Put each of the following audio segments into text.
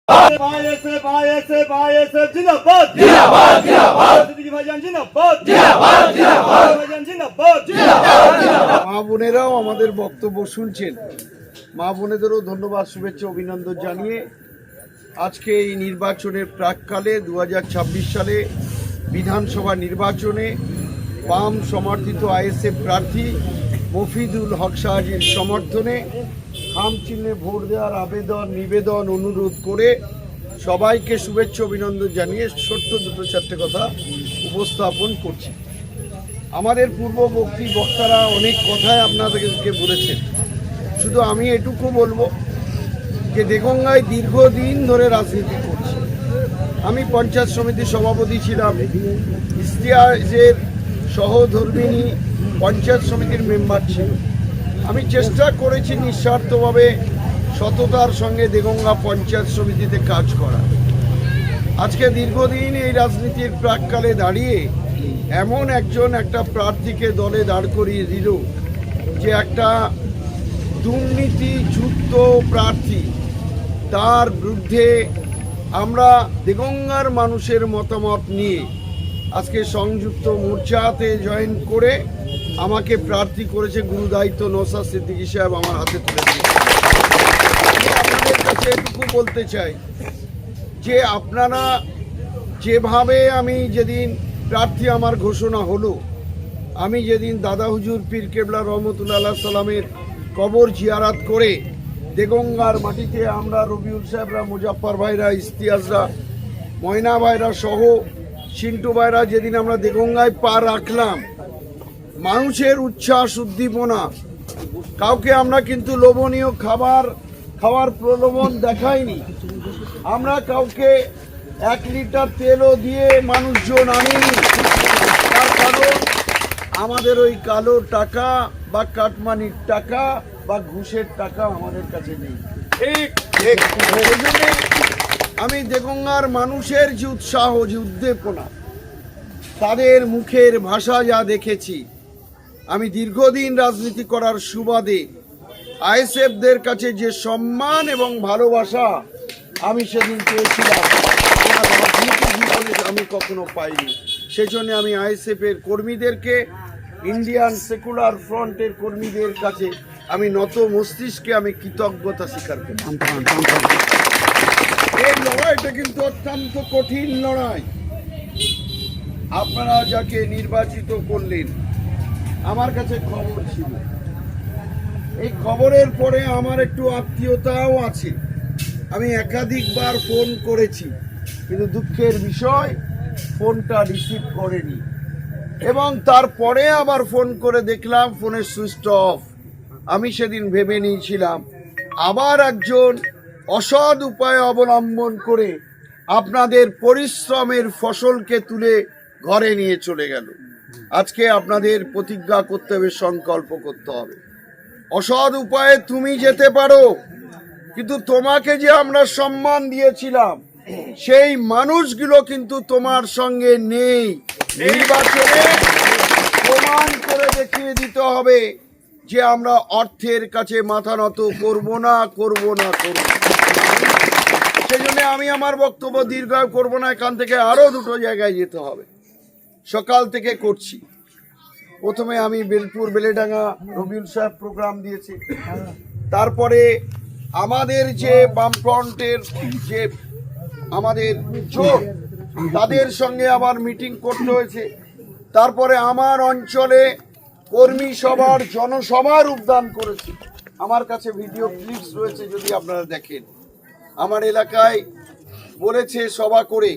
মা বোনেরাও আমাদের বক্তব্য শুনছেন। মা বোনেদেরও ধন্যবাদ, শুভেচ্ছা, অভিনন্দন জানিয়ে আজকে এই নির্বাচনের প্রাককালে 2026 সালে বিধানসভা নির্বাচনে বাম সমর্থিত আইএসএফ প্রার্থী মফিদুল হক শাহজির সমর্থনে খাম চিহ্নে ভোট দেওয়ার নিবেদন অনুরোধ করে সবাইকে শুভেচ্ছা অভিনন্দন জানিয়ে ছোট্ট দুটো চারটে কথা উপস্থাপন করছি। আমাদের পূর্ববর্তী বক্তারা অনেক কথাই আপনাদেরকে বলেছেন, শুধু আমি এটুকু বলবো যে দেগঙ্গায় দীর্ঘদিন ধরে রাজনীতি করছি। আমি পঞ্চায়েত সমিতির সভাপতি ছিলাম, ইস্তিয়াজের সহধর্মিনী পঞ্চায়েত সমিতির মেম্বার ছিল। আমি চেষ্টা করেছি নিঃস্বার্থভাবে সততার সঙ্গে দেগঙ্গা পঞ্চায়েত সমিতিতে কাজ করা। আজকে দীর্ঘদিন এই রাজনীতির প্রাককালে দাঁড়িয়ে এমন একটা প্রার্থীকে দলে দাঁড় করিয়ে দিল যে একটা দুর্নীতিযুক্ত প্রার্থী, তার বিরুদ্ধে আমরা দেগঙ্গার মানুষের মতামত নিয়ে আজকে সংযুক্ত মোর্চাতে জয়েন করে আমাকে প্রার্থী করেছে গুরুদায়িত্ব নওশাদ সিদ্দিকী সাহেব আমার হাতে তুলে দিয়েছে। আমি আপনাদের কাছে এটুকু বলতে চাই যে আপনারা যেভাবে আমি যেদিন প্রার্থী আমার ঘোষণা হলো, আমি যেদিন দাদা হুজুর পীর কেবলা রহমতুল্লাহ সালামের কবর জিয়ারাত করে দেগঙ্গার মাটিতে আমরা রবিউল সাহেবরা, মুজাফফর ভাইরা, ইস্তিয়াজরা, ময়না ভাইরা সহ চিন্টু ভাইরা যেদিন আমরা দেগঙ্গায় পা রাখলাম, মানুষের উচ্ছ্বাস উদ্দীপনা, কাউকে আমরা কিন্তু লোভনীয় খাওয়ার প্রলোভন দেখাইনি। আমরা কাউকে 1 লিটার তেলও দিয়ে মানুষজন আনিনি। তার কারণ আমাদের ওই কালো টাকা বা কাটমানির টাকা বা ঘুষের টাকা আমাদের কাছে নেই। আমি দেগঙ্গার মানুষের যে উৎসাহ, যে উদ্দীপনা, তাদের মুখের ভাষা যা দেখেছি, আমি দীর্ঘদিন রাজনীতি করার সুবাদে আইএসএফদের কাছে যে সম্মান এবং ভালোবাসা আমি সেদিন পেয়েছিলাম, আমার রাজনীতি জীবনে আমি কখনো পাইনি। সেজন্য আমি আইএসএফের কর্মীদেরকে, ইন্ডিয়ান সেকুলার ফ্রন্টের কর্মীদের কাছে আমি নত মস্তিষ্কে আমি কৃতজ্ঞতা স্বীকার করি। এই লড়াইটা কিন্তু অত্যন্ত কঠিন লড়াই। আপনারা যাকে নির্বাচিত করলেন, আমার কাছে খবর ছিল, এই খবরের পরে আমার একটু আত্মীয়তাও আছে। আমি একাধিকবার ফোন করেছি, কিন্তু দুঃখের বিষয় ফোনটা রিসিভ করেনি। এবং তারপরে আবার ফোন করে দেখলাম ফোনের সুইচ অফ। আমি সেদিন ভেবে নিয়েছিলাম আবার একজন অসৎ উপায় অবলম্বন করে আপনাদের পরিশ্রমের ফসলকে তুলে ঘরে নিয়ে চলে গেল। আজকে আপনাদের প্রতিজ্ঞা করতে হবে, সংকল্প করতে হবে। অসৎ উপায়ে তুমি যেতে পারো, কিন্তু তোমাকে যে আমরা সম্মান দিয়েছিলাম সেই মানুষগুলো কিন্তু তোমার সঙ্গে নেই। নির্বাচনে প্রমাণ করে দেখিয়ে দিতে হবে যে আমরা অর্থের কাছে মাথা নত করব না। সেজন্য আমি আমার বক্তব্য দীর্ঘায়ু করব না। এখান থেকে আরো দুটো জায়গায় যেতে হবে, সকাল থেকে করছি। প্রথমে আমি বেলপুর বেলেডাঙ্গা রবিউল সাহেব প্রোগ্রাম দিয়েছি, তারপরে আমাদের যে বামফ্রন্টের যে আমাদের জোট, তাদের সঙ্গে আবার মিটিং করতে হয়েছে। তারপরে আমার অঞ্চলে কর্মী সভার জনসভার উদ্যান করেছি। আমার কাছে ভিডিও ক্লিপস রয়েছে, যদি আপনারা দেখেন। আমার এলাকায় বলেছে সভা করে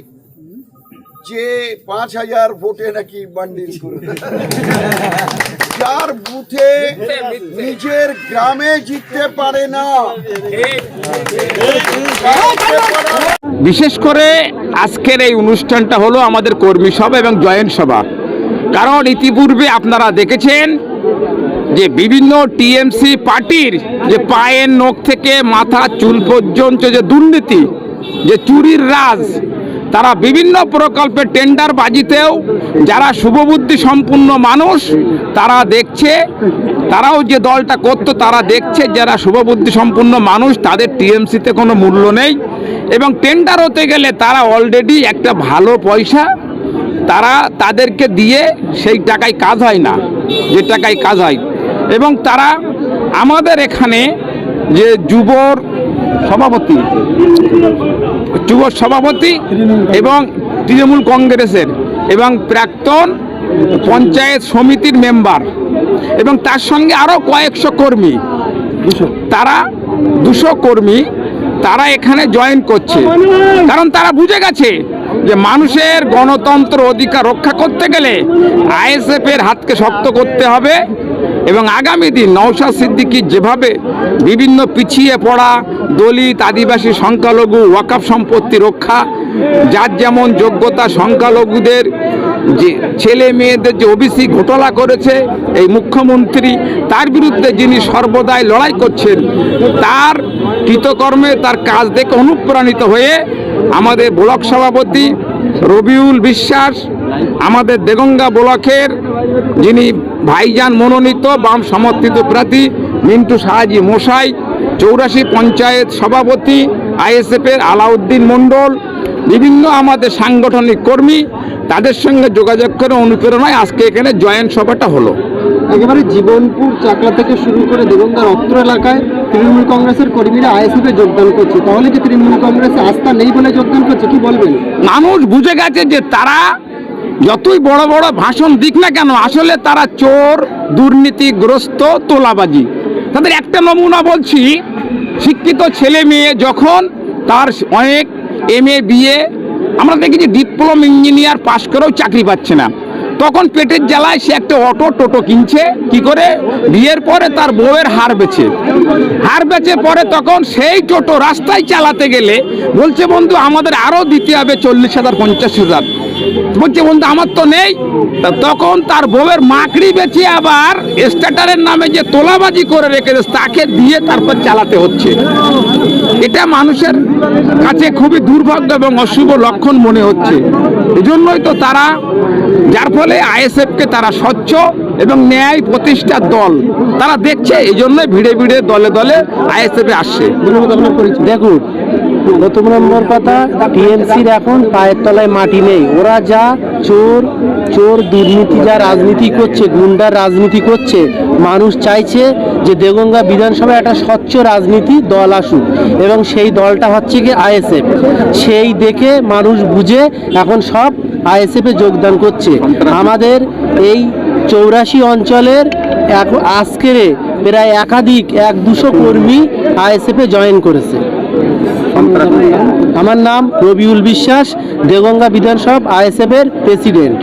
যে 5000 ভোটে নাকি বান্ডিল করে, যার বুথে নিজের গ্রামে জিততে পারে না। বিশেষ করে আজকের এই অনুষ্ঠানটা হলো আমাদের কর্মী সভা এবং জয়েন্ট সভা। কারণ ইতিপূর্বে আপনারা দেখেছেন যে বিভিন্ন টিএমসি পার্টির যে পায়ের নখ থেকে মাথা চুল পর্যন্ত যে দুর্নীতি, যে চুরির রাজ, তারা বিভিন্ন প্রকল্পের টেন্ডার বাজিতেও যারা শুভবুদ্ধি সম্পন্ন মানুষ তারা দেখছে, তারাও যে দলটা করতো তারা দেখছে যারা শুভবুদ্ধি সম্পন্ন মানুষ তাদের টিএমসিতে কোনো মূল্য নেই এবং টেন্ডার হতে গেলে তারা অলরেডি একটা ভালো পয়সা তারা তাদেরকে দিয়ে সেই টাকায় কাজ হয় না, যে টাকায় কাজ হয়। এবং তারা আমাদের এখানে যে যুব সভাপতি এবং তৃণমূল কংগ্রেসের এবং প্রাক্তন পঞ্চায়েত সমিতির মেম্বার এবং তার সঙ্গে আরও কয়েকশো কর্মী, তারা 200 কর্মী তারা এখানে জয়েন করছে। কারণ তারা বুঝে গেছে যে মানুষের গণতন্ত্র অধিকার রক্ষা করতে গেলে আইএসএফের হাতকে শক্ত করতে হবে এবং আগামী দিন নওশাদ সিদ্দিকী যেভাবে বিভিন্ন পিছিয়ে পড়া দলিত আদিবাসী সংখ্যালঘু ওয়াকফ সম্পত্তি রক্ষা, যার যেমন যোগ্যতা, সংখ্যালঘুদের যে ছেলে মেয়েদের যে ওবিসি ঘোটালা করেছে এই মুখ্যমন্ত্রী, তার বিরুদ্ধে যিনি সর্বদাই লড়াই করছেন, তার কৃতকর্মে তার কাজ দেখে অনুপ্রাণিত হয়ে আমাদের ব্লক সভাপতি রবিউল বিশ্বাস, আমাদের দেগঙ্গা ব্লকের যিনি ভাইজান মনোনীত বাম সমর্থিত প্রার্থী মিন্টু সাহাজি মশাই, 84 পঞ্চায়েত সভাপতি আইএসএফের আলাউদ্দিন মণ্ডল, বিভিন্ন আমাদের সাংগঠনিক কর্মী, তাদের সঙ্গে যোগাযোগ করে অনুপ্রেরণায় আজকে এখানে জয়েন্ট সভাটা হলো। একেবারে জীবনপুর চাকলা থেকে শুরু করে দেগঙ্গার অত্র এলাকায় তৃণমূল কংগ্রেসের কর্মীরা আইএসএফে যোগদান করছে, তাহলে কি তৃণমূল কংগ্রেসে আস্থা নেই বলে যোগদান করছে, কি বলবেন? মানুষ বুঝে গেছে যে তারা যতই বড় বড় ভাষণ দিক না কেন আসলে তারা চোর, দুর্নীতিগ্রস্ত, তোলাবাজি। তাদের একটা নমুনা বলছি, শিক্ষিত ছেলে মেয়ে যখন তার অনেক MA BA আমরা দেখি যে ডিপ্লোমা ইঞ্জিনিয়ার পাশ করেও চাকরি পাচ্ছে না, তখন পেটের জ্বালায় সে একটা টোটো কিনছে, কি করে? বিয়ের পরে তার বউয়ের হার বেচে পরে তখন সেই টোটো রাস্তায় চালাতে গেলে বলছে বন্ধু আমাদের আরও দিতে হবে 40,000 50,000, বলছে বন্ধু আমার তো নেই। তখন তার বউয়ের মাকড়ি বেচে আবার স্টার্টারের নামে যে তোলাবাজি করে রেখেছে তাকে দিয়ে তারপর চালাতে হচ্ছে। এটা মানুষের কাছে খুবই দুর্ভাগ্য এবং অশুভ লক্ষণ মনে হচ্ছে। এজন্যই তো তারা, যার ফলে আইএসএফকে তারা স্বচ্ছ এবং ন্যায় প্রতিষ্ঠার দল তারা দেখছে, এই জন্যই ভিড়ে ভিড়ে দলে দলে আইএসএফে আসছে। দেখুন, প্রথম নম্বর কথা, টিএমসির এখন পায়ের তলায় মাটি নেই। ওরা যা চোর দুর্নীতি যা রাজনীতি করছে, গুন্ডার রাজনীতি করছে, মানুষ চাইছে যে দেগঙ্গা বিধানসভায় একটা স্বচ্ছ রাজনীতি দল আসুক এবং সেই দলটা হচ্ছে কি আইএসএফ। সেই দেখে মানুষ বুঝে এখন সব আইএসএফে যোগদান করছে। আমাদের এই 84 অঞ্চলের আজকের প্রায় একাধিক 100-200 কর্মী আইএসএফে জয়েন করেছে। আমার নাম রবিউল বিশ্বাস, দেগঙ্গা বিধানসভা আইএসএফের প্রেসিডেন্ট।